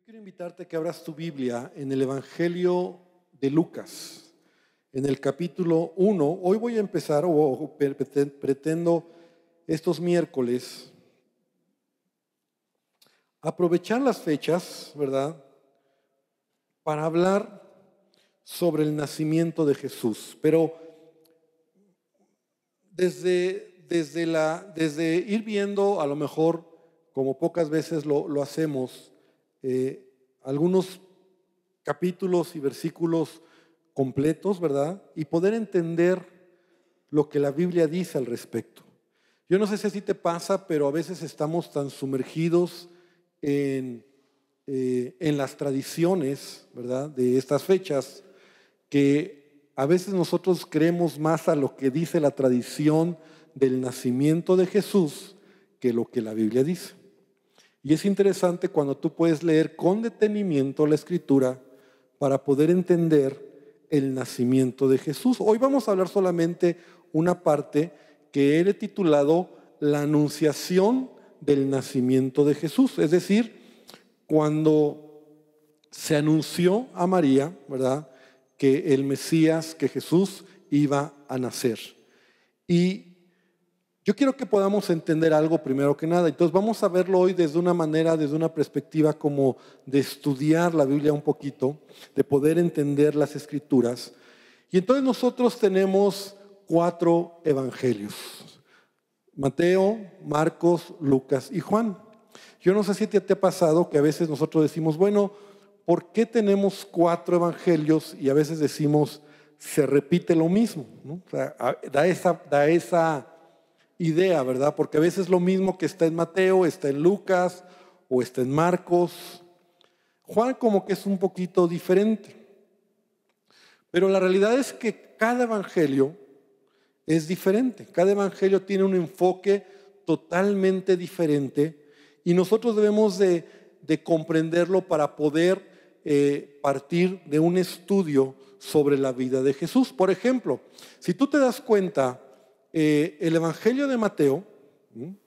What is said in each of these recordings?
Yo quiero invitarte a que abras tu Biblia en el Evangelio de Lucas, en el capítulo 1. Hoy voy a empezar, o pretendo estos miércoles, aprovechar las fechas, ¿verdad?, para hablar sobre el nacimiento de Jesús. Pero desde ir viendo, a lo mejor, como pocas veces lo hacemos, algunos capítulos y versículos completos, ¿verdad? Y poder entender lo que la Biblia dice al respecto. Yo no sé si así te pasa, pero a veces estamos tan sumergidos en las tradiciones, ¿verdad?, de estas fechas, que a veces nosotros creemos más a lo que dice la tradición del nacimiento de Jesús que lo que la Biblia dice. Y es interesante cuando tú puedes leer con detenimiento la Escritura para poder entender el nacimiento de Jesús. Hoy vamos a hablar solamente una parte que he titulado La anunciación del nacimiento de Jesús. Es decir, cuando se anunció a María, ¿verdad?, que el Mesías, que Jesús iba a nacer. Y yo quiero que podamos entender algo primero que nada. Entonces vamos a verlo hoy desde una perspectiva como de estudiar la Biblia un poquito, de poder entender las Escrituras. Y entonces nosotros tenemos 4 evangelios: Mateo, Marcos, Lucas y Juan. Yo no sé si te ha pasado que a veces nosotros decimos, bueno, ¿por qué tenemos 4 evangelios? Y a veces decimos, se repite lo mismo, ¿no? O sea, da esa idea, ¿verdad? Porque a veces lo mismo que está en Mateo, está en Lucas o está en Marcos. Juan como que es un poquito diferente. Pero la realidad es que cada evangelio es diferente. Cada evangelio tiene un enfoque totalmente diferente y nosotros debemos de comprenderlo para poder partir de un estudio sobre la vida de Jesús. Por ejemplo, si tú te das cuenta, el Evangelio de Mateo,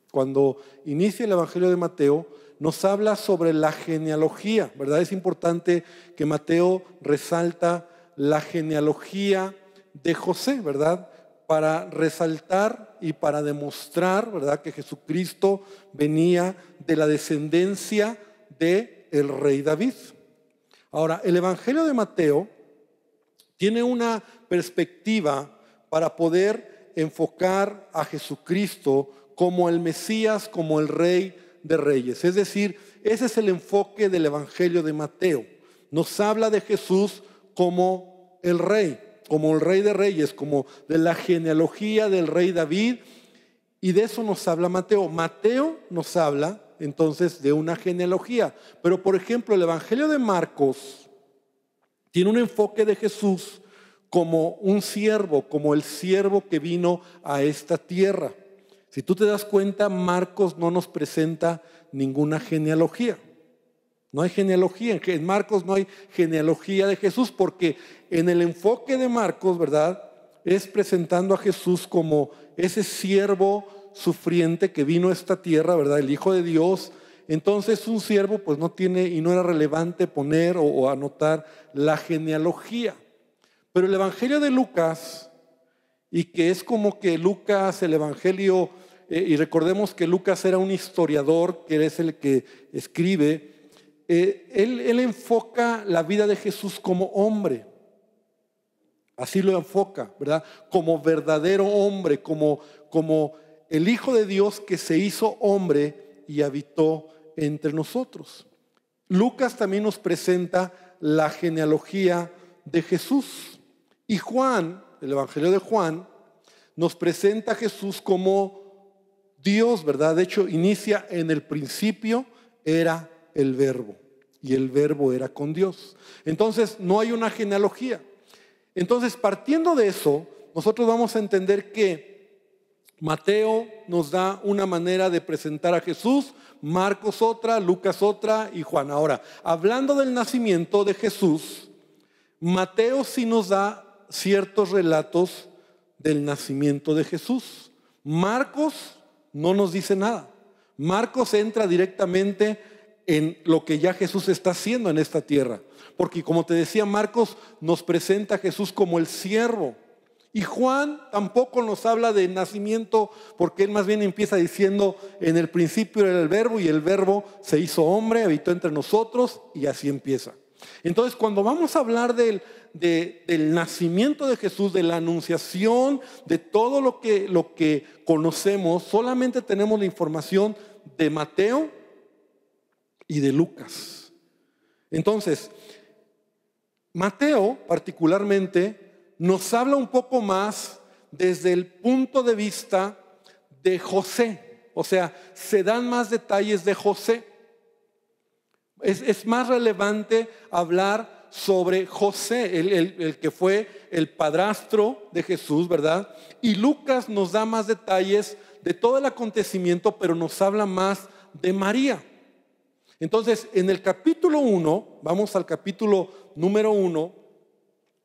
cuando inicia el Evangelio de Mateo, nos habla sobre la genealogía, ¿verdad? Es importante que Mateo resalta la genealogía de José, ¿verdad?, para resaltar y para demostrar, ¿verdad?, que Jesucristo venía de la descendencia del rey David. Ahora, el Evangelio de Mateo tiene una perspectiva para poder enfocar a Jesucristo como el Mesías, como el Rey de Reyes. Es decir, ese es el enfoque del Evangelio de Mateo. Nos habla de Jesús como el Rey de Reyes, como de la genealogía del Rey David, y de eso nos habla Mateo. Mateo nos habla entonces de una genealogía, pero por ejemplo el Evangelio de Marcos tiene un enfoque de Jesús como un siervo, como el siervo que vino a esta tierra. Si tú te das cuenta, Marcos no nos presenta ninguna genealogía. No hay genealogía. En Marcos no hay genealogía de Jesús, porque en el enfoque de Marcos, ¿verdad?, es presentando a Jesús como ese siervo sufriente que vino a esta tierra, ¿verdad?, el Hijo de Dios. Entonces un siervo pues no tiene, y no era relevante poner o anotar la genealogía. Pero el Evangelio de Lucas, y que es como que Lucas, el Evangelio, y recordemos que Lucas era un historiador, que es el que escribe, él enfoca la vida de Jesús como hombre. Así lo enfoca, ¿verdad? Como verdadero hombre, como el Hijo de Dios que se hizo hombre y habitó entre nosotros. Lucas también nos presenta la genealogía de Jesús. Y Juan, el Evangelio de Juan, nos presenta a Jesús como Dios, ¿verdad? De hecho, inicia en el principio era el Verbo, y el Verbo era con Dios. Entonces, no hay una genealogía. Entonces, partiendo de eso, nosotros vamos a entender que Mateo nos da una manera de presentar a Jesús, Marcos otra, Lucas otra y Juan. Ahora, hablando del nacimiento de Jesús, Mateo sí nos da ciertos relatos del nacimiento de Jesús. Marcos no nos dice nada. Marcos entra directamente en lo que ya Jesús está haciendo en esta tierra. Porque como te decía, Marcos nos presenta a Jesús como el siervo. Y Juan tampoco nos habla de nacimiento, porque él más bien empieza diciendo: en el principio era el verbo, y el verbo se hizo hombre, habitó entre nosotros, y así empieza. Entonces, cuando vamos a hablar del nacimiento de Jesús, de la anunciación, de todo lo que conocemos, solamente tenemos la información de Mateo y de Lucas. Entonces, Mateo particularmente nos habla un poco más desde el punto de vista de José. O sea, se dan más detalles de José. Es más relevante hablar sobre José, el que fue el padrastro de Jesús, ¿verdad? Y Lucas nos da más detalles de todo el acontecimiento, pero nos habla más de María. Entonces, en el capítulo 1, vamos al capítulo número 1,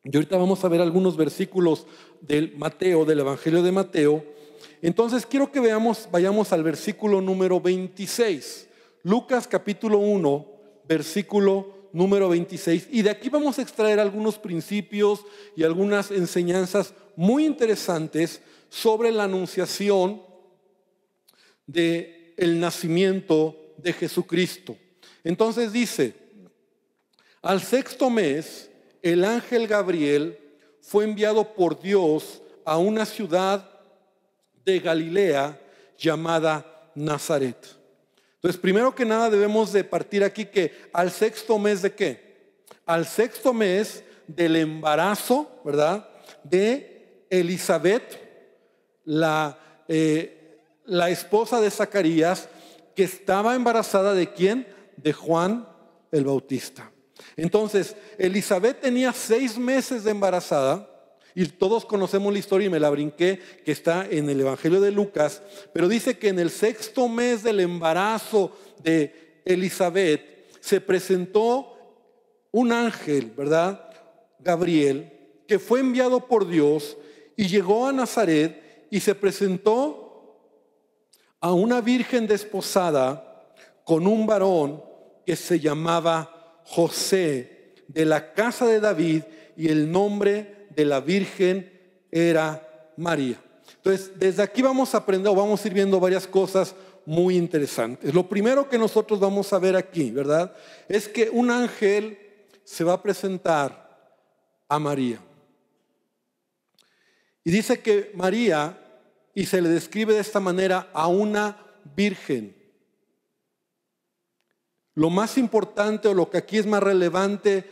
y ahorita vamos a ver algunos versículos del Evangelio de Mateo. Entonces quiero que vayamos al versículo número 26. Lucas capítulo 1, versículo número 26. Y de aquí vamos a extraer algunos principios y algunas enseñanzas muy interesantes sobre la anunciación del nacimiento de Jesucristo. Entonces dice: al sexto mes, el ángel Gabriel fue enviado por Dios a una ciudad de Galilea llamada Nazaret. Entonces, primero que nada debemos de partir aquí que al sexto mes ¿de qué? Al sexto mes del embarazo, ¿verdad?, de Elizabeth, la esposa de Zacarías, que estaba embarazada ¿de quién? De Juan el Bautista. Entonces, Elizabeth tenía 6 meses de embarazada, y todos conocemos la historia y me la brinqué, que está en el Evangelio de Lucas, pero dice que en el sexto mes del embarazo de Elizabeth se presentó un ángel, ¿verdad?, Gabriel, que fue enviado por Dios y llegó a Nazaret y se presentó a una virgen desposada con un varón que se llamaba José, de la casa de David, y el nombre de la virgen era María. Entonces, desde aquí vamos a aprender, o vamos a ir viendo varias cosas muy interesantes. Lo primero que nosotros vamos a ver aquí, ¿verdad?, es que un ángel se va a presentar a María. Y dice que María, y se le describe de esta manera, a una virgen. Lo más importante, o lo que aquí es más relevante,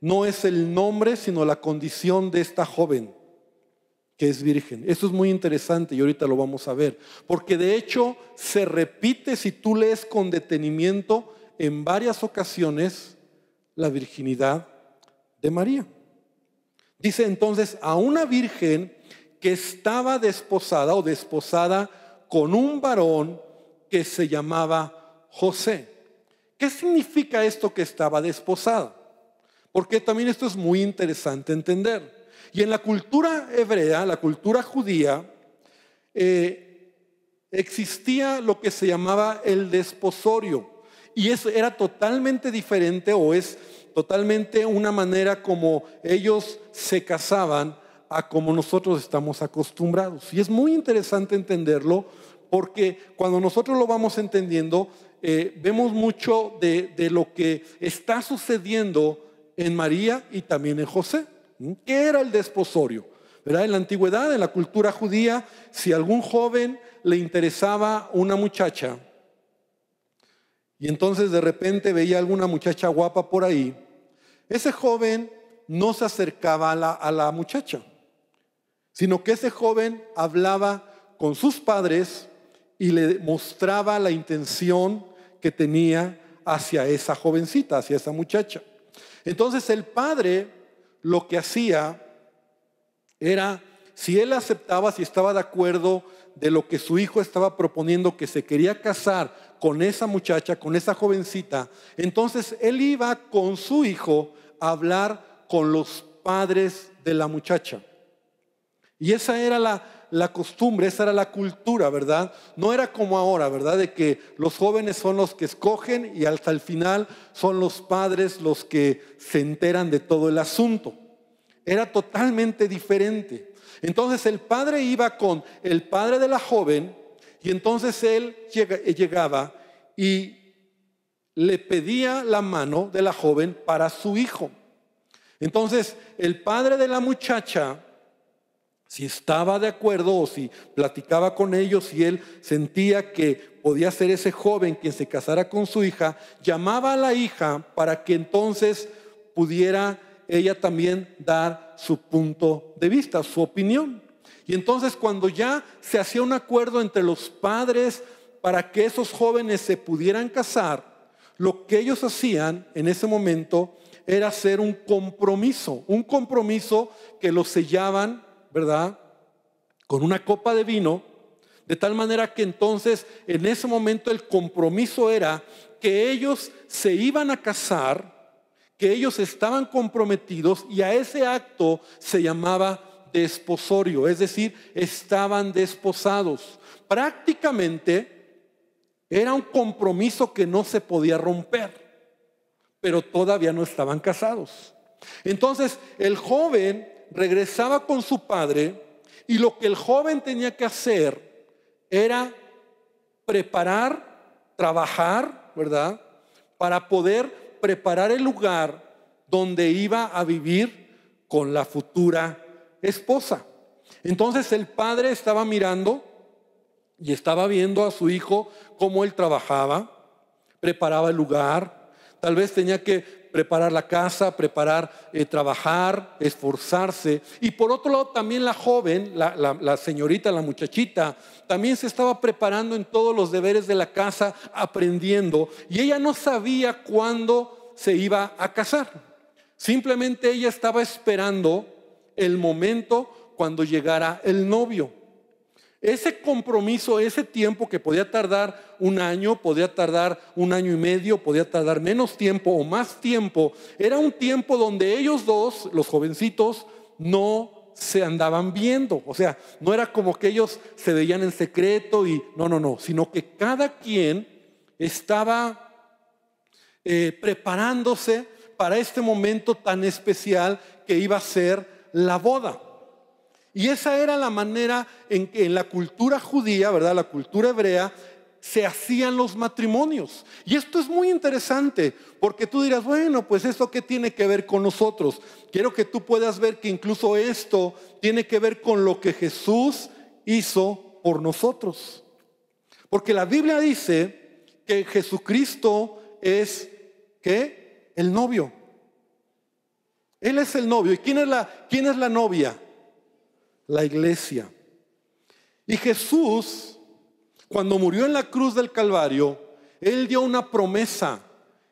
no es el nombre, sino la condición de esta joven, que es virgen. Eso es muy interesante y ahorita lo vamos a ver. Porque de hecho se repite, si tú lees con detenimiento, en varias ocasiones la virginidad de María. Dice entonces: a una virgen que estaba desposada o desposada con un varón que se llamaba José. ¿Qué significa esto que estaba desposada? Porque también esto es muy interesante entender. Y en la cultura hebrea, la cultura judía, existía lo que se llamaba el desposorio. Y eso era totalmente diferente, o es totalmente una manera como ellos se casaban a como nosotros estamos acostumbrados. Y es muy interesante entenderlo, porque cuando nosotros lo vamos entendiendo, vemos mucho de lo que está sucediendo en María y también en José. ¿Qué era el desposorio? ¿Verdad? En la antigüedad, en la cultura judía, si a algún joven le interesaba una muchacha, y entonces de repente veía alguna muchacha guapa por ahí, ese joven no se acercaba a la muchacha, sino que ese joven hablaba con sus padres y le mostraba la intención que tenía hacia esa jovencita, hacia esa muchacha. Entonces el padre lo que hacía era, si él aceptaba, si estaba de acuerdo de lo que su hijo estaba proponiendo, que se quería casar con esa muchacha, con esa jovencita, entonces él iba con su hijo a hablar con los padres de la muchacha. Y esa era la costumbre, esa era la cultura, ¿verdad? No era como ahora, ¿verdad? De que los jóvenes son los que escogen y hasta el final son los padres los que se enteran de todo el asunto. Era totalmente diferente. Entonces el padre iba con el padre de la joven y entonces él llegaba y le pedía la mano de la joven para su hijo. Entonces el padre de la muchacha, si estaba de acuerdo o si platicaba con ellos, si él sentía que podía ser ese joven quien se casara con su hija, llamaba a la hija para que entonces pudiera ella también dar su punto de vista, su opinión. Y entonces cuando ya se hacía un acuerdo entre los padres para que esos jóvenes se pudieran casar, lo que ellos hacían en ese momento era hacer un compromiso que lo sellaban, ¿verdad?, con una copa de vino, de tal manera que entonces en ese momento el compromiso era que ellos se iban a casar, que ellos estaban comprometidos, y a ese acto se llamaba desposorio, es decir, estaban desposados. Prácticamente era un compromiso que no se podía romper, pero todavía no estaban casados. Entonces el joven regresaba con su padre y lo que el joven tenía que hacer era preparar, trabajar, ¿verdad?, para poder preparar el lugar donde iba a vivir con la futura esposa. Entonces el padre estaba mirando y estaba viendo a su hijo cómo él trabajaba, preparaba el lugar, tal vez tenía que preparar la casa, trabajar, esforzarse. Y por otro lado también la joven, la señorita, la muchachita, también se estaba preparando en todos los deberes de la casa, aprendiendo. Y ella no sabía cuándo se iba a casar. Simplemente ella estaba esperando el momento cuando llegara el novio. Ese compromiso, ese tiempo que podía tardar un año, podía tardar un año y medio, podía tardar menos tiempo o más tiempo, era un tiempo donde ellos dos, los jovencitos, no se andaban viendo. O sea, no era como que ellos se veían en secreto y no, sino que cada quien estaba preparándose para este momento tan especial que iba a ser la boda. Y esa era la manera en que en la cultura judía, ¿verdad?, la cultura hebrea, se hacían los matrimonios. Y esto es muy interesante, porque tú dirás, bueno, pues ¿esto qué tiene que ver con nosotros? Quiero que tú puedas ver que incluso esto tiene que ver con lo que Jesús hizo por nosotros. Porque la Biblia dice que Jesucristo es, ¿qué?, el novio. Él es el novio. ¿Y quién es la novia? La iglesia. Y Jesús, cuando murió en la cruz del Calvario, Él dio una promesa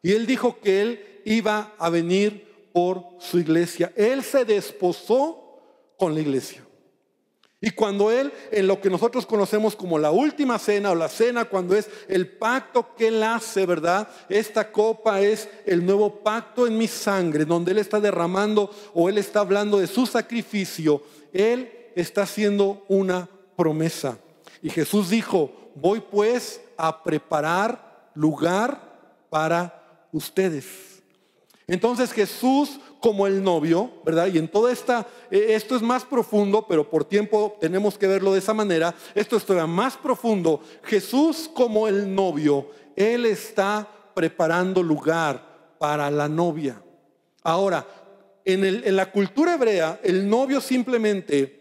y Él dijo que Él iba a venir por su iglesia. Él se desposó con la iglesia. Y cuando Él, en lo que nosotros conocemos como la última cena o la cena, cuando es el pacto que Él hace, ¿verdad? Esta copa es el nuevo pacto en mi sangre, donde Él está derramando o Él está hablando de su sacrificio. Él está haciendo una promesa. Y Jesús dijo, voy pues a preparar lugar para ustedes. Entonces Jesús como el novio, ¿verdad? Y en toda esto es más profundo, pero por tiempo tenemos que verlo de esa manera. Esto es todavía más profundo. Jesús como el novio, Él está preparando lugar para la novia. Ahora, en la cultura hebrea, el novio simplemente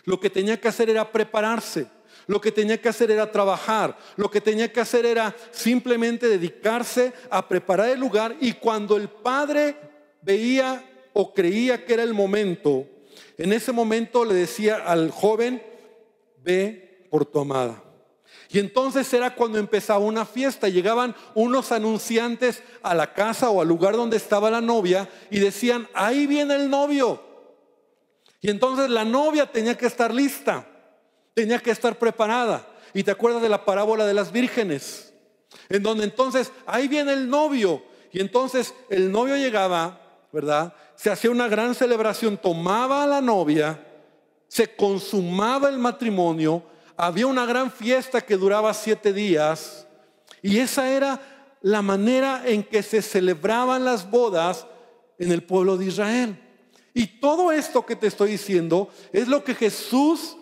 lo que tenía que hacer era prepararse, lo que tenía que hacer era trabajar, lo que tenía que hacer era simplemente dedicarse a preparar el lugar, y cuando el padre veía o creía que era el momento, en ese momento le decía al joven, ve por tu amada. Y entonces era cuando empezaba una fiesta. Llegaban unos anunciantes a la casa o al lugar donde estaba la novia y decían, ahí viene el novio. Y entonces la novia tenía que estar lista, tenía que estar preparada. Y te acuerdas de la parábola de las vírgenes, en donde entonces ahí viene el novio. Y entonces el novio llegaba, ¿verdad? Se hacía una gran celebración, tomaba a la novia se consumaba el matrimonio, había una gran fiesta que duraba 7 días, y esa era la manera en que se celebraban las bodas en el pueblo de Israel. Y todo esto que te estoy diciendo es lo que Jesús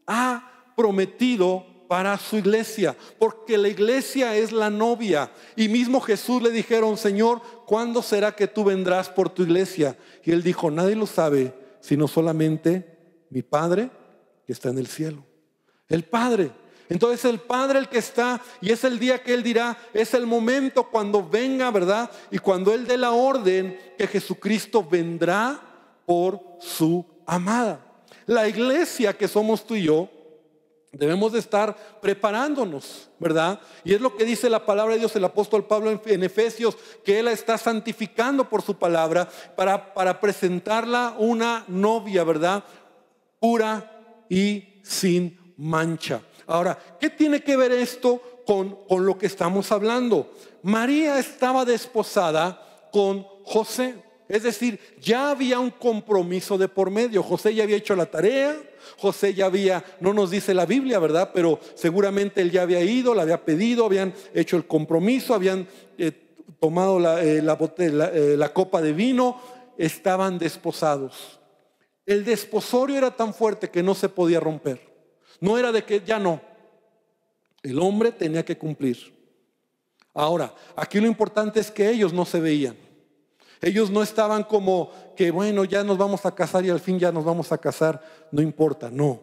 ha prometido para su iglesia, porque la iglesia es la novia. Y mismo Jesús le dijeron: Señor, ¿cuándo será que tú vendrás por tu iglesia? Y él dijo: nadie lo sabe, sino solamente mi Padre que está en el cielo. El Padre. Entonces el Padre el que está, y es el día que Él dirá, es el momento cuando venga, ¿verdad? Y cuando Él dé la orden que Jesucristo vendrá por su amada. La iglesia que somos tú y yo debemos de estar preparándonos, ¿verdad? Y es lo que dice la palabra de Dios, el apóstol Pablo en Efesios, que Él la está santificando por su palabra para presentarla una novia, ¿verdad? Pura y sin mancha. Ahora, ¿qué tiene que ver esto con lo que estamos hablando? María estaba desposada con José. Es decir, ya había un compromiso de por medio. José ya había hecho la tarea. José ya había, no nos dice la Biblia, ¿verdad? Pero seguramente él ya había ido, la había pedido, habían hecho el compromiso, habían tomado la copa de vino, estaban desposados. El desposorio era tan fuerte que no se podía romper. No era de que ya no. El hombre tenía que cumplir. Ahora, aquí lo importante es que ellos no se veían. Ellos no estaban como que bueno, ya nos vamos a casar y al fin ya nos vamos a casar, no importa, no.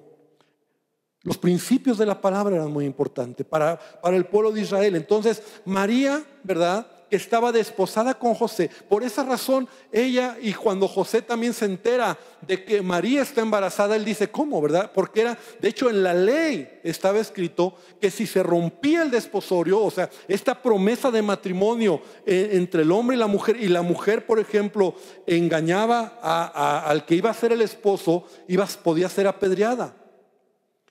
Los principios de la palabra eran muy importantes para el pueblo de Israel. Entonces María, ¿verdad?, que estaba desposada con José. Por esa razón ella, y cuando José también se entera de que María está embarazada, él dice: ¿cómo, verdad? Porque era, de hecho en la ley estaba escrito que si se rompía el desposorio, o sea, esta promesa de matrimonio entre el hombre y la mujer, por ejemplo, engañaba al que iba a ser el esposo, podía ser apedreada.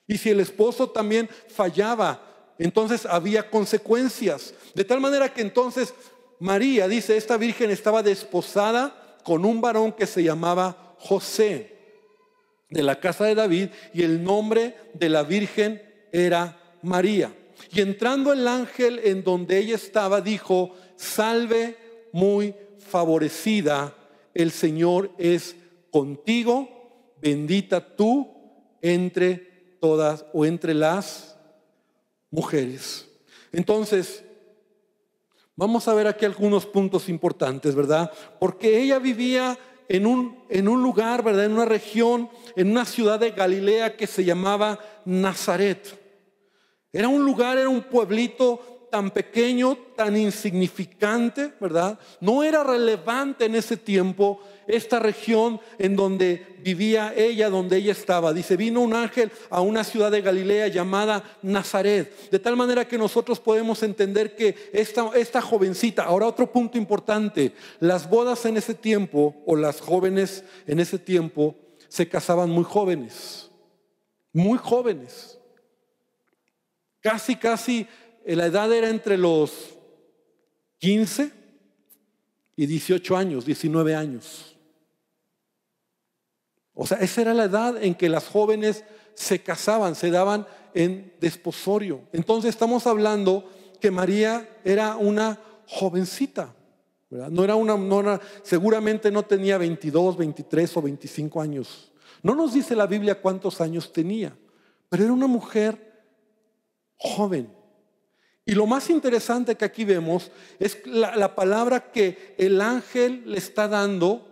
Y si el esposo también fallaba, entonces había consecuencias. De tal manera que entonces María, dice, esta virgen estaba desposada con un varón que se llamaba José, de la casa de David, y el nombre de la virgen era María. Y entrando el ángel en donde ella estaba, dijo: salve muy favorecida, el Señor es contigo, bendita tú entre todas o entre las mujeres. Entonces, vamos a ver aquí algunos puntos importantes, ¿verdad? Porque ella vivía en un lugar, ¿verdad?, en una región, en una ciudad de Galilea que se llamaba Nazaret. Era un lugar, era un pueblito tan pequeño, tan insignificante, ¿verdad? No era relevante en ese tiempo esta región en donde vivía ella, donde ella estaba. Dice: vino un ángel a una ciudad de Galilea llamada Nazaret. De tal manera que nosotros podemos entender que esta jovencita. Ahora, otro punto importante: las bodas en ese tiempo, o las jóvenes en ese tiempo, se casaban muy jóvenes. Muy jóvenes. Casi la edad era entre los 15 y 18 años, 19 años. O sea, esa era la edad en que las jóvenes se casaban, se daban en desposorio. Entonces estamos hablando que María era una jovencita, ¿verdad? Seguramente no tenía 22, 23 o 25 años. No nos dice la Biblia cuántos años tenía, pero era una mujer joven. Y lo más interesante que aquí vemos es la palabra que el ángel le está dando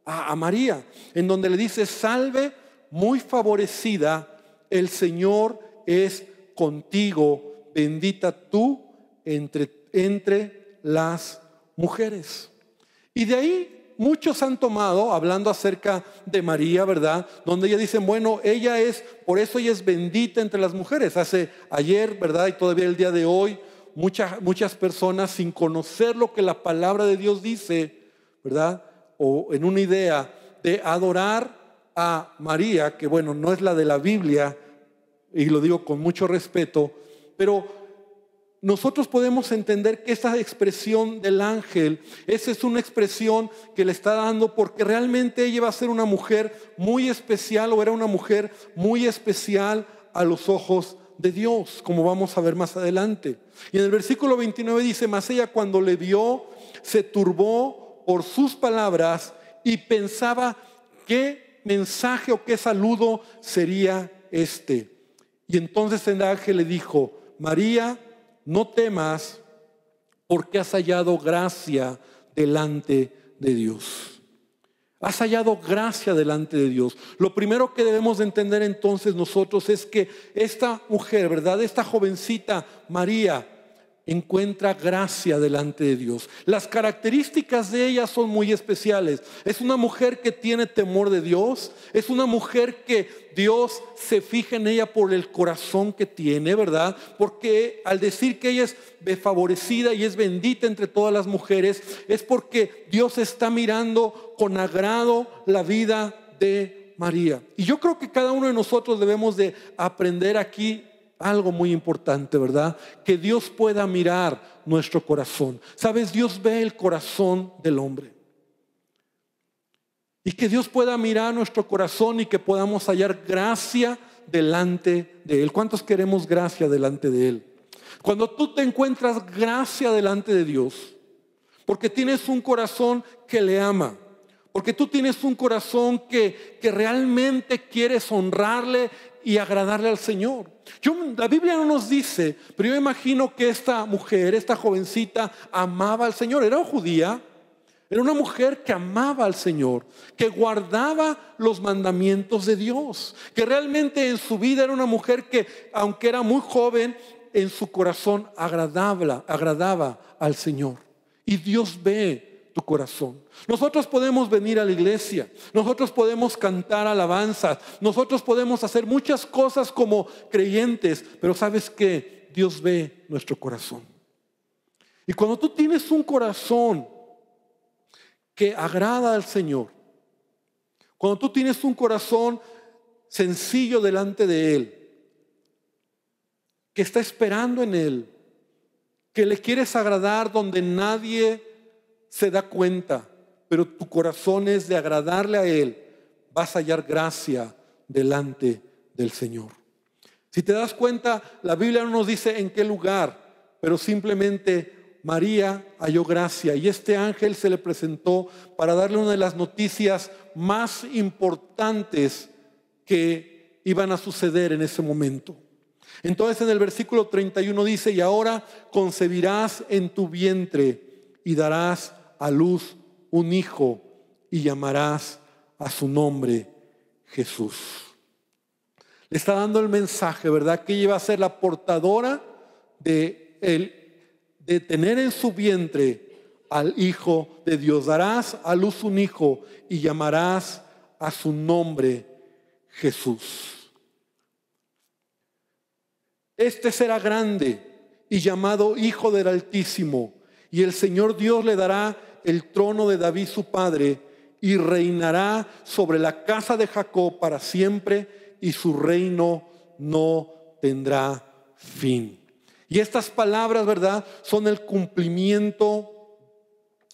a María, en donde le dice: salve muy favorecida, el Señor es contigo, bendita tú entre las mujeres. Y de ahí muchos han tomado, hablando acerca de María, ¿verdad?, donde ella dicen: bueno, por eso ella es bendita entre las mujeres. Ayer, ¿verdad?, y todavía el día de hoy, muchas personas, sin conocer lo que la palabra de Dios dice, ¿verdad?, o en una idea de adorar a María, que bueno, no es la de la Biblia, y lo digo con mucho respeto, pero nosotros podemos entender que esta expresión del ángel, esa es una expresión que le está dando porque realmente ella va a ser una mujer muy especial, o era una mujer muy especial a los ojos de Dios, como vamos a ver más adelante. Y en el versículo 29 dice: mas ella, cuando le vio, se turbó por sus palabras y pensaba qué mensaje o qué saludo sería este. Y entonces el ángel le dijo: María, no temas, porque has hallado gracia delante de Dios. Has hallado gracia delante de Dios. Lo primero que debemos de entender entonces nosotros es que esta mujer, ¿verdad? Esta jovencita María encuentra gracia delante de Dios. Las características de ella son muy especiales. Es una mujer que tiene temor de Dios. Es una mujer que Dios se fija en ella por el corazón que tiene, ¿verdad? Porque al decir que ella es favorecida y es bendita entre todas las mujeres, es porque Dios está mirando con agrado la vida de María. Y yo creo que cada uno de nosotros debemos de aprender aquí algo muy importante, ¿verdad? Que Dios pueda mirar nuestro corazón. ¿Sabes? Dios ve el corazón del hombre. Y que Dios pueda mirar nuestro corazón y que podamos hallar gracia delante de Él. ¿Cuántos queremos gracia delante de Él? Cuando tú te encuentras gracia delante de Dios, porque tienes un corazón que le ama, porque tú tienes un corazón que realmente quieres honrarle y agradarle al Señor. La Biblia no nos dice, pero yo imagino que esta mujer, esta jovencita, amaba al Señor. Era judía, era una mujer que amaba al Señor, que guardaba los mandamientos de Dios, que realmente en su vida era una mujer que, aunque era muy joven, en su corazón agradaba al Señor. Y Dios ve tu corazón. Nosotros podemos venir a la iglesia, nosotros podemos cantar alabanzas, nosotros podemos hacer muchas cosas como creyentes, pero ¿sabes qué? Dios ve nuestro corazón. Y cuando tú tienes un corazón que agrada al Señor, cuando tú tienes un corazón sencillo delante de Él, que está esperando en Él, que le quieres agradar donde nadie se da cuenta, pero tu corazón es de agradarle a Él, vas a hallar gracia delante del Señor. Si te das cuenta, la Biblia no nos dice en qué lugar, pero simplemente María halló gracia y este ángel se le presentó para darle una de las noticias más importantes que iban a suceder en ese momento. Entonces en el versículo 31 dice: y ahora concebirás en tu vientre y darás a luz un hijo y llamarás a su nombre Jesús. Le está dando el mensaje, ¿verdad? Que ella iba a ser la portadora de tener en su vientre al Hijo de Dios. Darás a luz un hijo y llamarás a su nombre Jesús. Este será grande y llamado Hijo del Altísimo, y el Señor Dios le dará el trono de David su padre, y reinará sobre la casa de Jacob para siempre, y su reino no tendrá fin. Y estas palabras, ¿verdad?, son el cumplimiento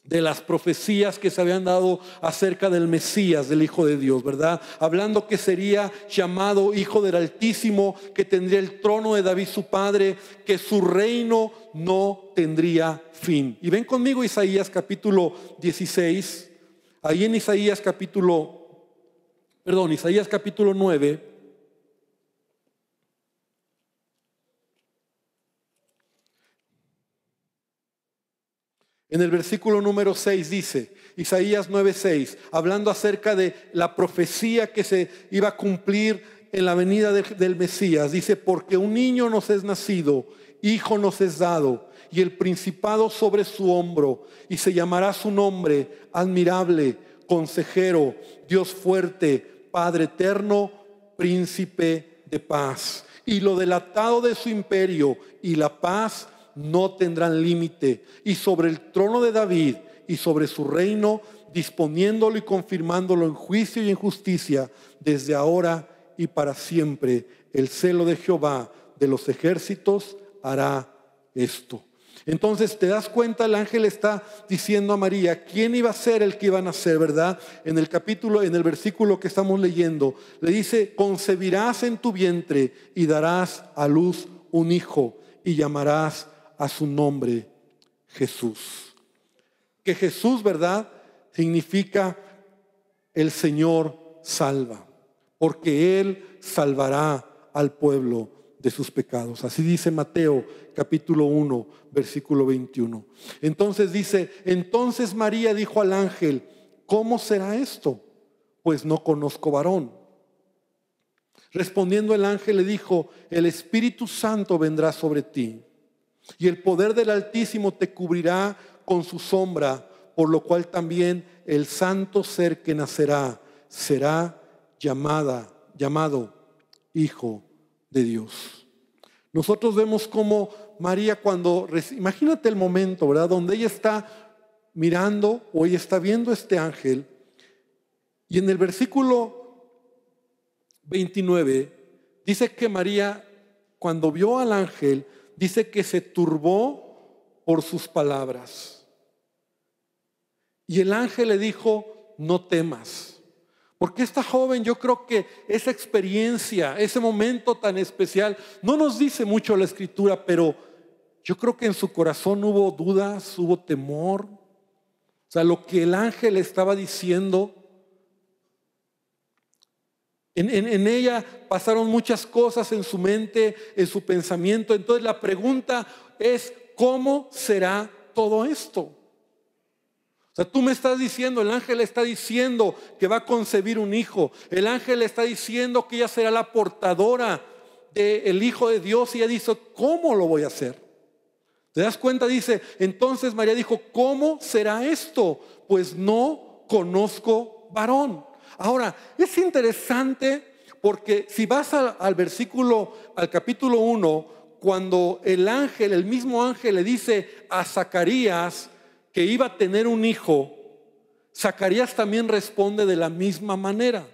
de las profecías que se habían dado acerca del Mesías, del Hijo de Dios, ¿verdad? Hablando que sería llamado Hijo del Altísimo, que tendría el trono de David su padre, que su reino no tendría fin. Y ven conmigo Isaías capítulo 16, ahí en Isaías capítulo 9. En el versículo número 6 dice, Isaías 9:6, hablando acerca de la profecía que se iba a cumplir en la venida del Mesías, dice: porque un niño nos es nacido, hijo nos es dado, y el principado sobre su hombro, y se llamará su nombre admirable, consejero, Dios fuerte, Padre eterno, príncipe de paz. Y lo delatado de su imperio y la paz no tendrán límite, y sobre el trono de David y sobre su reino, disponiéndolo y confirmándolo en juicio y en justicia, desde ahora y para siempre. El celo de Jehová de los ejércitos hará esto. Entonces te das cuenta, el ángel está diciendo a María quién iba a ser el que iba a nacer, ¿verdad? En el versículo que estamos leyendo, le dice: concebirás en tu vientre y darás a luz un hijo y llamarás a su nombre Jesús. Que Jesús, ¿verdad?, significa el Señor salva, porque Él salvará al pueblo de sus pecados. Así dice Mateo capítulo 1, versículo 21. Entonces dice: entonces María dijo al ángel: ¿cómo será esto? Pues no conozco varón. Respondiendo el ángel le dijo: el Espíritu Santo vendrá sobre ti, y el poder del Altísimo te cubrirá con su sombra, por lo cual también el santo ser que nacerá será llamado Hijo de Dios. Nosotros vemos cómo María, imagínate el momento, ¿verdad?, donde ella está mirando o ella está viendo este ángel, y en el versículo 29 dice que María, cuando vio al ángel, dice que se turbó por sus palabras. Y el ángel le dijo: no temas. Porque esta joven, yo creo que esa experiencia, ese momento tan especial, no nos dice mucho la Escritura, pero yo creo que en su corazón hubo dudas, hubo temor. O sea, lo que el ángel estaba diciendo, en ella pasaron muchas cosas en su mente, en su pensamiento. Entonces la pregunta es: ¿cómo será todo esto? O sea, tú me estás diciendo, el ángel está diciendo que va a concebir un hijo. El ángel está diciendo que ella será la portadora del Hijo de Dios. Y ella dice: ¿cómo lo voy a hacer? ¿Te das cuenta? Dice, entonces María dijo: ¿cómo será esto? Pues no conozco varón. Ahora, es interesante porque si vas al capítulo 1, cuando el mismo ángel le dice a Zacarías que iba a tener un hijo, Zacarías también responde de la misma manera.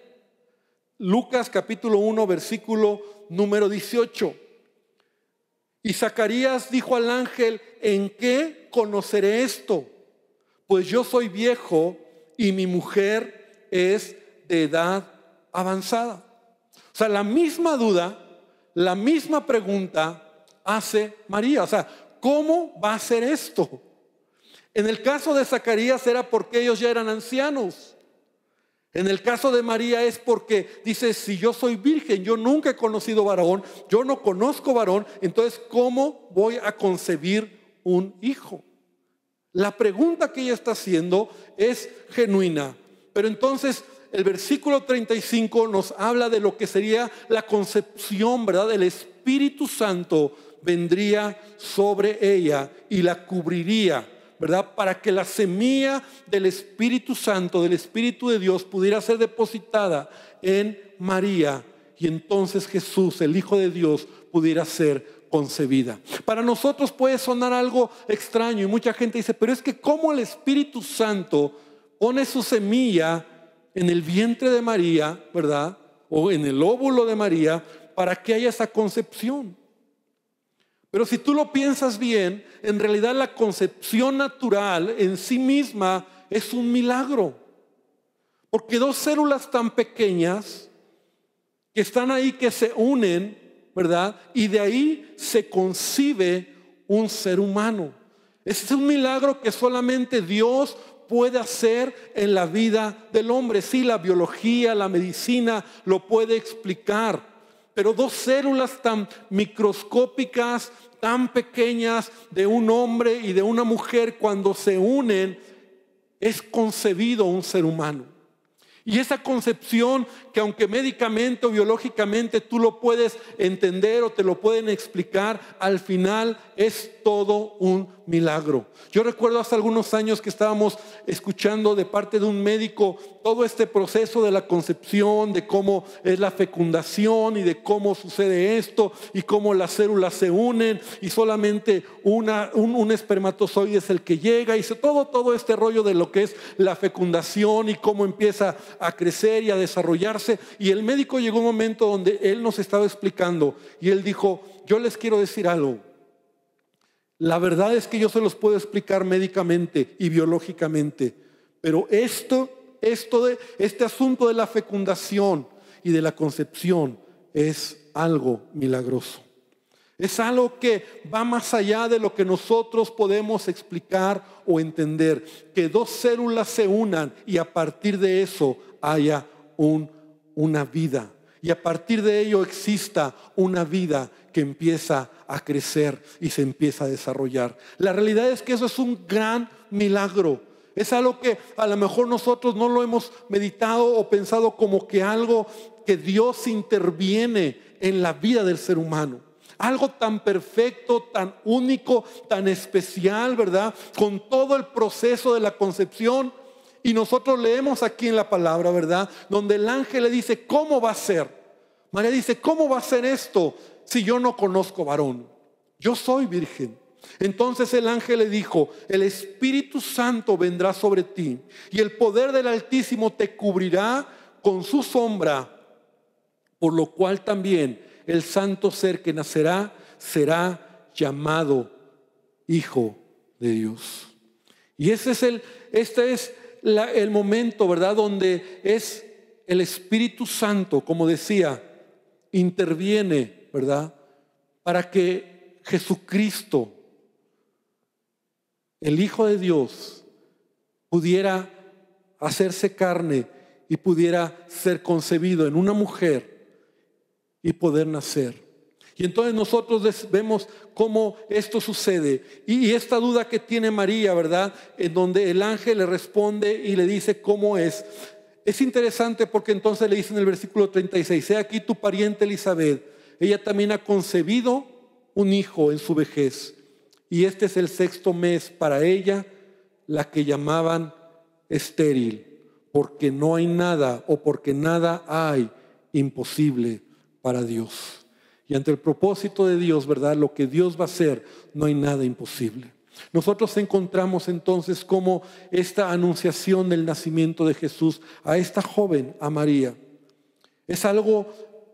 Lucas capítulo 1, versículo número 18. Y Zacarías dijo al ángel: ¿en qué conoceré esto? Pues yo soy viejo y mi mujer es de edad avanzada. O sea, la misma duda, la misma pregunta hace María. O sea, ¿cómo va a ser esto? En el caso de Zacarías era porque ellos ya eran ancianos. En el caso de María es porque dice: si yo soy virgen, yo nunca he conocido varón, yo no conozco varón, entonces ¿cómo voy a concebir un hijo? La pregunta que ella está haciendo es genuina. Pero entonces el versículo 35 nos habla de lo que sería la concepción, ¿verdad? El Espíritu Santo vendría sobre ella y la cubriría, ¿verdad?, para que la semilla del Espíritu Santo, del Espíritu de Dios, pudiera ser depositada en María, y entonces Jesús, el Hijo de Dios, pudiera ser concebida. Para nosotros puede sonar algo extraño y mucha gente dice: pero es que ¿cómo el Espíritu Santo pone su semilla en el vientre de María, ¿verdad?, o en el óvulo de María, para que haya esa concepción? Pero si tú lo piensas bien, en realidad la concepción natural en sí misma es un milagro. Porque dos células tan pequeñas que están ahí, que se unen, ¿verdad?, y de ahí se concibe un ser humano. Ese es un milagro que solamente Dios puede hacer en la vida del hombre. Sí, la biología, la medicina lo puede explicar. Pero dos células tan microscópicas, tan pequeñas, de un hombre y de una mujer, cuando se unen, es concebido un ser humano. Y esa concepción, que aunque médicamente o biológicamente tú lo puedes entender o te lo pueden explicar, al final es todo un milagro. Yo recuerdo hace algunos años que estábamos escuchando de parte de un médico todo este proceso de la concepción, de cómo es la fecundación y de cómo sucede esto y cómo las células se unen y solamente un espermatozoide es el que llega, y todo este rollo de lo que es la fecundación y cómo empieza a crecer y a desarrollarse. Y el médico llegó a un momento donde él nos estaba explicando y él dijo: yo les quiero decir algo. La verdad es que yo se los puedo explicar médicamente y biológicamente, pero este asunto de la fecundación y de la concepción es algo milagroso. Es algo que va más allá de lo que nosotros podemos explicar o entender. Que dos células se unan y a partir de eso haya una vida. Y a partir de ello exista una vida que empieza a crecer y se empieza a desarrollar. La realidad es que eso es un gran milagro. Es algo que a lo mejor nosotros no lo hemos meditado o pensado como que algo que Dios interviene en la vida del ser humano. Algo tan perfecto, tan único, tan especial, ¿verdad? Con todo el proceso de la concepción. Y nosotros leemos aquí en la palabra, ¿verdad? Donde el ángel le dice, ¿cómo va a ser? María dice, ¿cómo va a ser esto si yo no conozco varón? Yo soy virgen. Entonces el ángel le dijo, el Espíritu Santo vendrá sobre ti y el poder del Altísimo te cubrirá con su sombra, por lo cual también el santo ser que nacerá será llamado Hijo de Dios. Y este es el momento, ¿verdad? Donde es el Espíritu Santo, como decía, interviene, ¿verdad? Para que Jesucristo, el Hijo de Dios, pudiera hacerse carne y pudiera ser concebido en una mujer y poder nacer. Y entonces nosotros vemos cómo esto sucede. Y esta duda que tiene María, ¿verdad? En donde el ángel le responde y le dice cómo es. Es interesante porque entonces le dice en el versículo 36, he aquí tu pariente Elizabeth, ella también ha concebido un hijo en su vejez. Y este es el 6º mes para ella, la que llamaban estéril, porque no hay nada o porque nada hay imposible para Dios. Y ante el propósito de Dios, ¿verdad? Lo que Dios va a hacer, no hay nada imposible. Nosotros encontramos entonces como esta anunciación del nacimiento de Jesús a esta joven, a María, es algo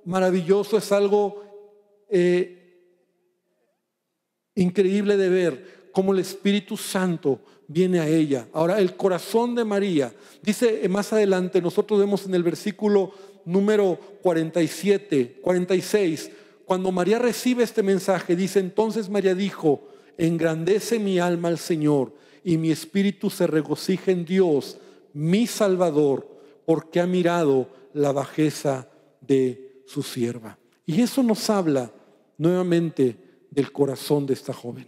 maravilloso, es algo increíble de ver cómo el Espíritu Santo viene a ella. Ahora, el corazón de María, dice más adelante, nosotros vemos en el versículo número 46, cuando María recibe este mensaje, dice, entonces María dijo, engrandece mi alma al Señor y mi espíritu se regocija en Dios, mi Salvador, porque ha mirado la bajeza de su sierva. Y eso nos habla nuevamente del corazón de esta joven.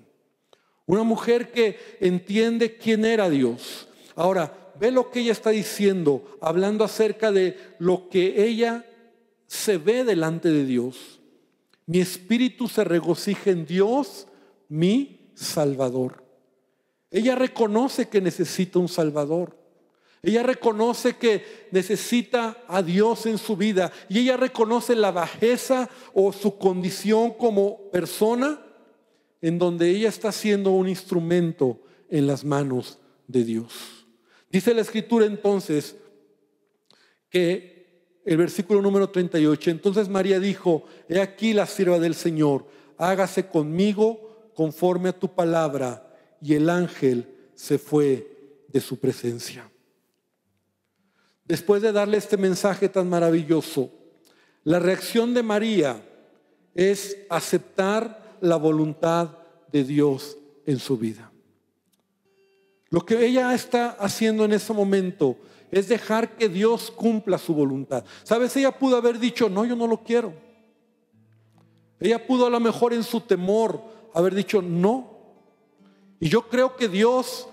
Una mujer que entiende quién era Dios. Ahora, ve lo que ella está diciendo, hablando acerca de lo que ella se ve delante de Dios. Mi espíritu se regocija en Dios, mi Salvador. Ella reconoce que necesita un Salvador. Ella reconoce que necesita a Dios en su vida. Y ella reconoce la bajeza o su condición como persona, en donde ella está siendo un instrumento en las manos de Dios. Dice la Escritura entonces que el versículo número 38, entonces María dijo, he aquí la sierva del Señor, hágase conmigo conforme a tu palabra. Y el ángel se fue de su presencia. Después de darle este mensaje tan maravilloso, la reacción de María es aceptar la voluntad de Dios en su vida. Lo que ella está haciendo en ese momento es dejar que Dios cumpla su voluntad. ¿Sabes? Ella pudo haber dicho, no, yo no lo quiero. Ella pudo a lo mejor en su temor haber dicho, no. Y yo creo que Dios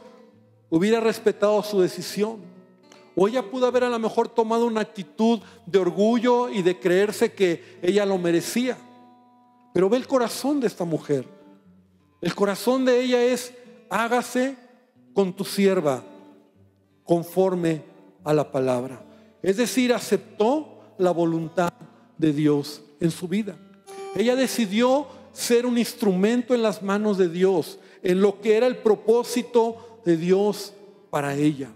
hubiera respetado su decisión. O ella pudo haber a lo mejor tomado una actitud de orgullo y de creerse que ella lo merecía. Pero ve el corazón de esta mujer. El corazón de ella es, hágase con tu sierva conforme a la palabra. Es decir, aceptó la voluntad de Dios en su vida. Ella decidió ser un instrumento en las manos de Dios, en lo que era el propósito de Dios para ella.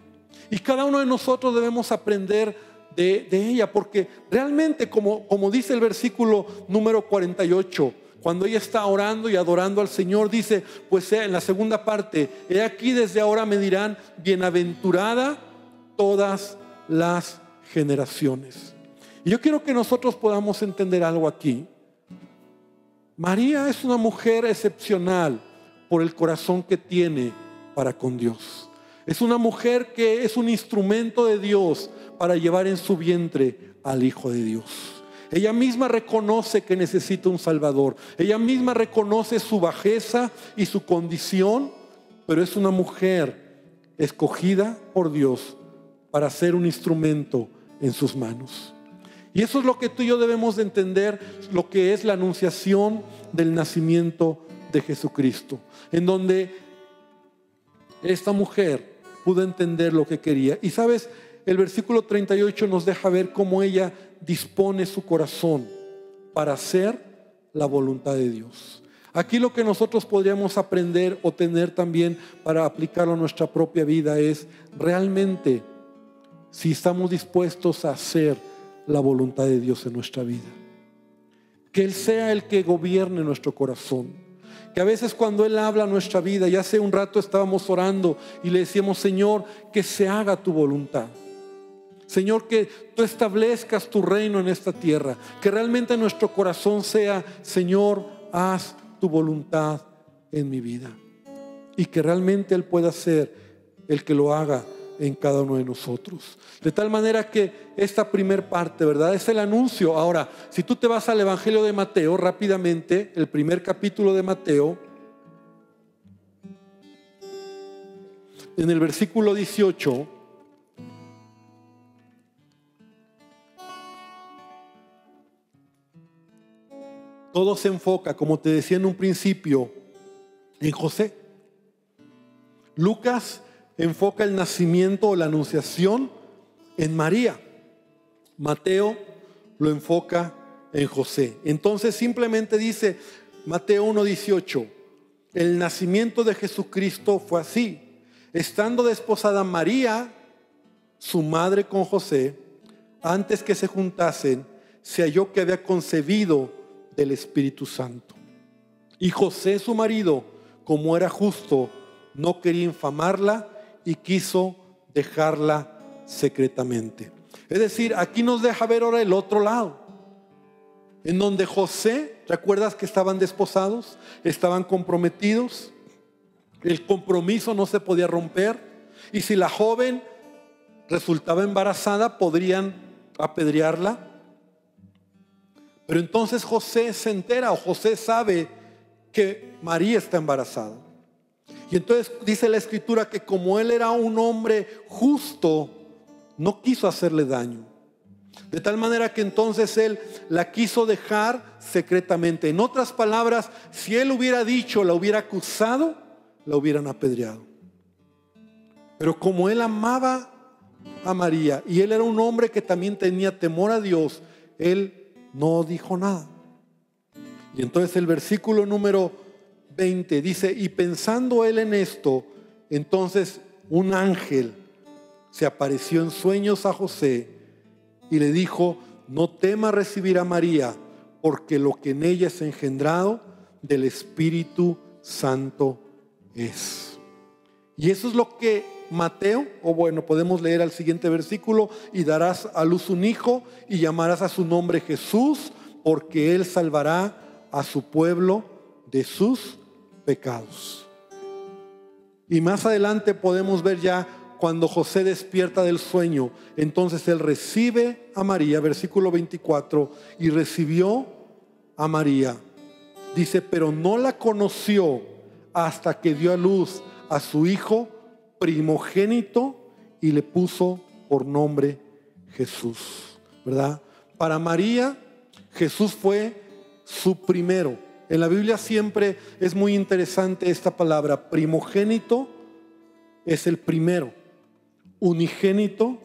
Y cada uno de nosotros debemos aprender de ella, porque realmente como dice el versículo número 48, Cuando ella está orando y adorando al Señor, dice, pues en la segunda parte, he aquí desde ahora me dirán, bienaventurada todas las generaciones. Y yo quiero que nosotros podamos entender algo aquí. María es una mujer excepcional por el corazón que tiene para con Dios. Es una mujer que es un instrumento de Dios para llevar en su vientre al Hijo de Dios. Ella misma reconoce que necesita un Salvador. Ella misma reconoce su bajeza y su condición, pero es una mujer escogida por Dios para ser un instrumento en sus manos. Y eso es lo que tú y yo debemos de entender, lo que es la anunciación del nacimiento de Jesucristo, en donde esta mujer pudo entender lo que quería. Y sabes, el versículo 38 nos deja ver cómo ella dispone su corazón para hacer la voluntad de Dios. Aquí lo que nosotros podríamos aprender o tener también para aplicarlo a nuestra propia vida es realmente si estamos dispuestos a hacer la voluntad de Dios en nuestra vida. Que Él sea el que gobierne nuestro corazón. Que a veces cuando Él habla a nuestra vida, ya hace un rato estábamos orando y le decíamos, Señor, que se haga tu voluntad. Señor, que tú establezcas tu reino en esta tierra. Que realmente nuestro corazón sea, Señor, haz tu voluntad en mi vida. Y que realmente Él pueda ser el que lo haga en cada uno de nosotros. De tal manera que esta primer parte, ¿verdad?, es el anuncio. Ahora, si tú te vas al Evangelio de Mateo rápidamente, el primer capítulo de Mateo, en el versículo 18, todo se enfoca, como te decía en un principio, en José. Lucas enfoca el nacimiento o la anunciación en María. Mateo lo enfoca en José. Entonces simplemente dice Mateo 1:18, el nacimiento de Jesucristo fue así. Estando desposada María, su madre, con José, antes que se juntasen, se halló que había concebido del Espíritu Santo. Y José, su marido, como era justo, no quería infamarla y quiso dejarla secretamente. Es decir, aquí nos deja ver ahora el otro lado, en donde José, ¿recuerdas que estaban desposados? Estaban comprometidos. El compromiso no se podía romper. Y si la joven resultaba embarazada, podrían apedrearla. Pero entonces José se entera, o José sabe que María está embarazada. Y entonces dice la Escritura que como él era un hombre justo, no quiso hacerle daño. De tal manera que entonces él la quiso dejar secretamente. En otras palabras, si él hubiera dicho, la hubiera acusado, la hubieran apedreado. Pero como él amaba a María y él era un hombre que también tenía temor a Dios, él no dijo nada. Y entonces el versículo número 20 dice, y pensando él en esto, entonces un ángel se apareció en sueños a José y le dijo, no temas recibir a María, porque lo que en ella es engendrado del Espíritu Santo es. Y eso es lo que Mateo, o bueno, podemos leer al siguiente versículo, y darás a luz un hijo y llamarás a su nombre Jesús, porque él salvará a su pueblo de sus pecados. Y más adelante podemos ver ya cuando José despierta del sueño, entonces él recibe a María, versículo 24, y recibió a María. Dice, pero no la conoció hasta que dio a luz a su hijo primogénito y le puso por nombre Jesús, ¿verdad? Para María, Jesús fue su primero. En la Biblia siempre es muy interesante esta palabra. Primogénito es el primero. Unigénito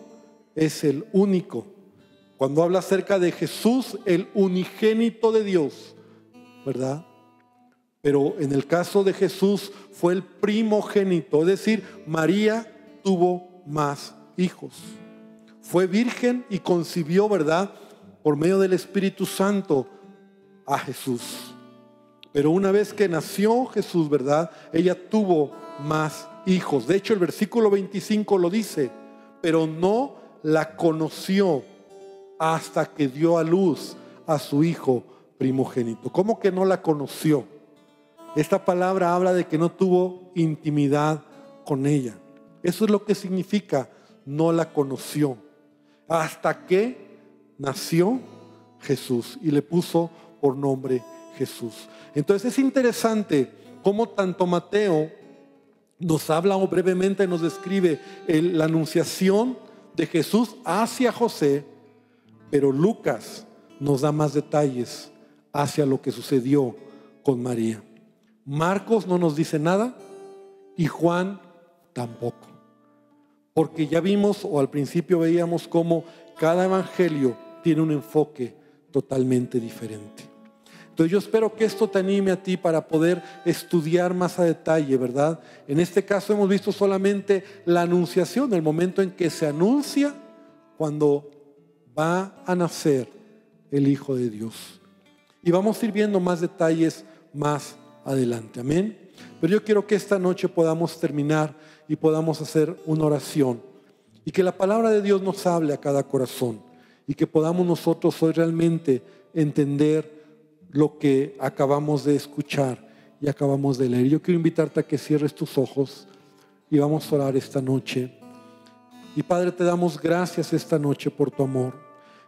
es el único. Cuando habla acerca de Jesús, el unigénito de Dios, ¿verdad? Pero en el caso de Jesús fue el primogénito. Es decir, María tuvo más hijos. Fue virgen y concibió, ¿verdad?, por medio del Espíritu Santo a Jesús. Pero una vez que nació Jesús, ¿verdad? Ella tuvo más hijos. De hecho, el versículo 25 lo dice, pero no la conoció hasta que dio a luz a su hijo primogénito. ¿Cómo que no la conoció? Esta palabra habla de que no tuvo intimidad con ella. Eso es lo que significa no la conoció. Hasta que nació Jesús y le puso por nombre Jesús. Entonces es interesante cómo tanto Mateo nos habla o brevemente nos describe la anunciación de Jesús hacia José, pero Lucas nos da más detalles hacia lo que sucedió con María. Marcos no nos dice nada y Juan tampoco. Porque ya vimos, o al principio veíamos, cómo cada evangelio tiene un enfoque totalmente diferente. Entonces yo espero que esto te anime a ti para poder estudiar más a detalle, ¿verdad? En este caso hemos visto solamente la anunciación, el momento en que se anuncia cuando va a nacer el Hijo de Dios. Y vamos a ir viendo más detalles más adelante, amén. Pero yo quiero que esta noche podamos terminar y podamos hacer una oración y que la palabra de Dios nos hable a cada corazón y que podamos nosotros hoy realmente entender lo que acabamos de escuchar y acabamos de leer. Yo quiero invitarte a que cierres tus ojos y vamos a orar esta noche. Y Padre, te damos gracias esta noche por tu amor.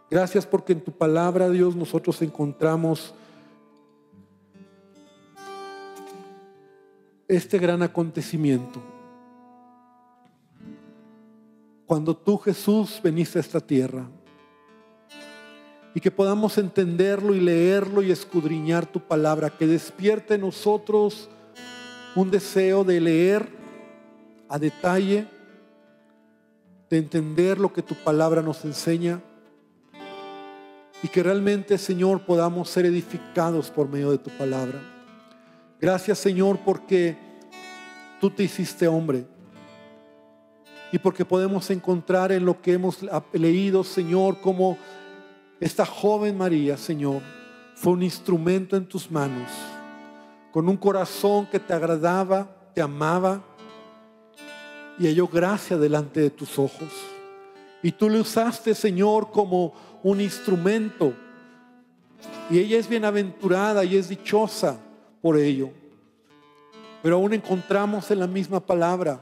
Gracias porque en tu palabra, Dios, nosotros encontramos este gran acontecimiento. Cuando tú, Jesús, veniste a esta tierra. Y que podamos entenderlo y leerlo y escudriñar tu palabra. Que despierte en nosotros un deseo de leer a detalle, de entender lo que tu palabra nos enseña. Y que realmente, Señor, podamos ser edificados por medio de tu palabra. Gracias, Señor, porque tú te hiciste hombre. Y porque podemos encontrar en lo que hemos leído, Señor, como esta joven María, Señor, fue un instrumento en tus manos, con un corazón que te agradaba, te amaba y halló gracia delante de tus ojos. Y tú le usaste, Señor, como un instrumento. Y ella es bienaventurada y es dichosa por ello. Pero aún encontramos en la misma palabra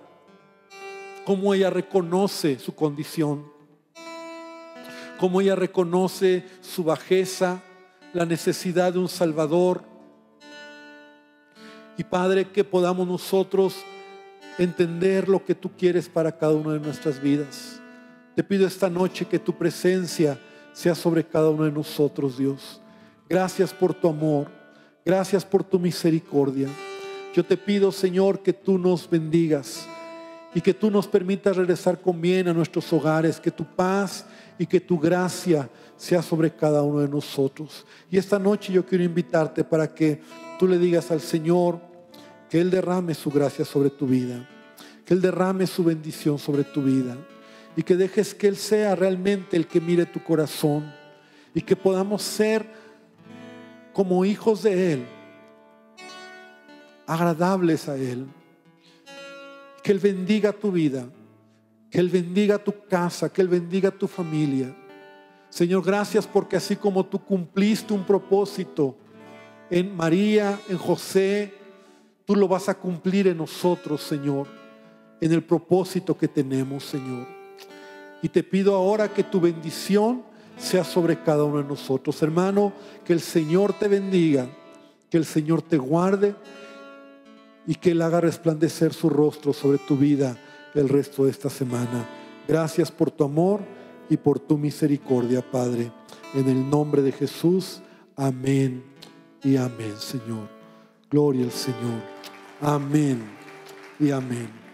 cómo ella reconoce su condición, cómo ella reconoce su bajeza, la necesidad de un Salvador. Y Padre, que podamos nosotros entender lo que tú quieres para cada una de nuestras vidas. Te pido esta noche que tu presencia sea sobre cada uno de nosotros, Dios. Gracias por tu amor, gracias por tu misericordia. Yo te pido, Señor, que tú nos bendigas y que tú nos permitas regresar con bien a nuestros hogares, que tu paz y que tu gracia sea sobre cada uno de nosotros. Y esta noche yo quiero invitarte para que tú le digas al Señor que Él derrame su gracia sobre tu vida, que Él derrame su bendición sobre tu vida y que dejes que Él sea realmente el que mire tu corazón y que podamos ser como hijos de Él, agradables a Él. Que Él bendiga tu vida, que Él bendiga tu casa, que Él bendiga tu familia. Señor, gracias porque así como tú cumpliste un propósito en María, en José, tú lo vas a cumplir en nosotros, Señor, en el propósito que tenemos, Señor. Y te pido ahora que tu bendición sea sobre cada uno de nosotros. Hermano, que el Señor te bendiga, que el Señor te guarde y que Él haga resplandecer su rostro sobre tu vida el resto de esta semana. Gracias por tu amor y por tu misericordia, Padre. En el nombre de Jesús, amén y amén, Señor. Gloria al Señor. Amén y amén.